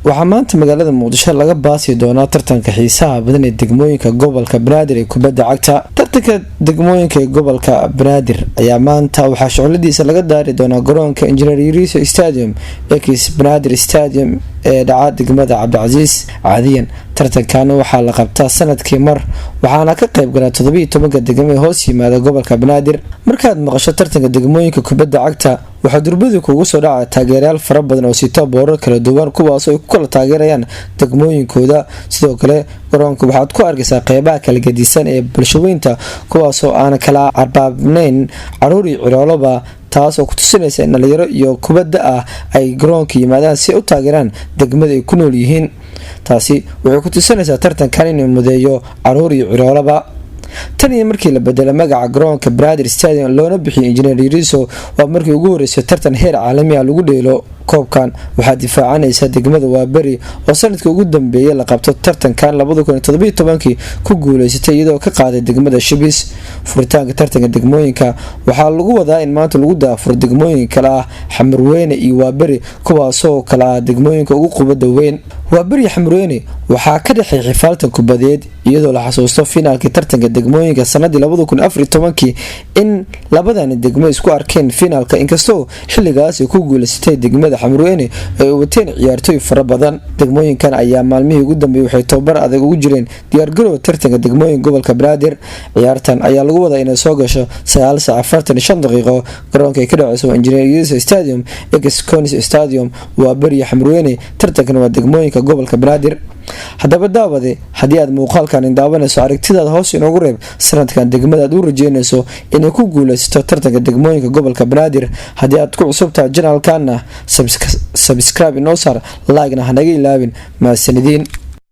waxaa maanta magaalada muqdisho laga baasi doonaa tartanka xiisaha badan ee degmooyinka gobolka banaadir ee kubadda cagta. tartanka degmooyinka ee gobolka banaadir ayaa maanta waxaa shucladiisa laga daari doonaa garoonka Engineer Yariso Stadium ex Banaadir Stadium ee dhaca degmada Cabdicasiis. caadiyan tartankan waxaa la qabtaa sanadkii mar waxaana ka qayb gala 17 degmo ee hoos yimaada gobolka banaadir. markaad maqasho tartanka degmooyinka kubadda cagta waxaa durbadu kugu soo dhaca taageerayaal fara badan oo sita boorar kala duwan kuwaas oo ay ku kala taageerayaan degmooyinkooda. sidoo kale garoonka waxaad ku arkaysaa qeybaha kala gedisan ee bulshaweynta kuwaas oo aan kala carbaabnayn caruur iyo cirooloba, taas oo ku tusinaysa in dhalinyaro iyo kubadda ah ay garoonka yimaadaan si ay u taageeraan degmada ay ku nool yihiin. taasi waxay ku tusinaysaa tartankan inuu mudeeyo caruur iyo ciroolaba. tan iyo markii la bedelay magaca garoonka Banaadir Stadium loona bixiyay Engineer Yariso waa markii ugu horeysay tartan heer caalami ah lagu dheelo. koobkan waxaa difaacanaysa degmada Waaberi oo sanadkii ugu dambeeyay la qabto tartankan 2017 ku guuleysatay iyadoo ka qaaday degmada Shibis. furitaanka tartanka degmooyinka waxaa lagu wadaa in maanta lagu daafuro degmooyin kale ah Xamarweyne iyo Waaberi kuwaasoo kala degmooyinka ugu qubada weyn. Waaberi iyo Xamarweyne waxaa ka dhaxay xifaaltan kubadeed iyadoo la xasuusto finaalkii tartanka degmooyinka sanadii 2014 in labadan degmo isku arkeen finaalka inkastoo xilligaas ay ku guuleysatay degmada Xamarweyne ay wateen ciyaartooy fara badan. degmooyinkan ayaa maalmihii ugu dambeeyay waxay tababar adag ugu jireen diyaargarowga tartanka degmooyinka gobolka Banaadir. ciyaartan ayaa lagu wadaa inay soo gasho 9:45 daqiiqo garoonka ay ka dhacayso Engineer Yariso Stadium ex Stadium Waaberi iyo Xamarweyne. tartankan waa degmooyinka gobolka Banaadir. haddaba daawade haddii aad muuqaalkan daawanayso aragtidaada hoos inoogu reeb sanadkan degmada aad u rajeynayso inay ku guuleysato tartanka degmooyinka gobolka Banaadir. haddii aad ku cusubtahay channelkana subscribe inoo saar, like-na hanaga ilaabin. mahadsanidin.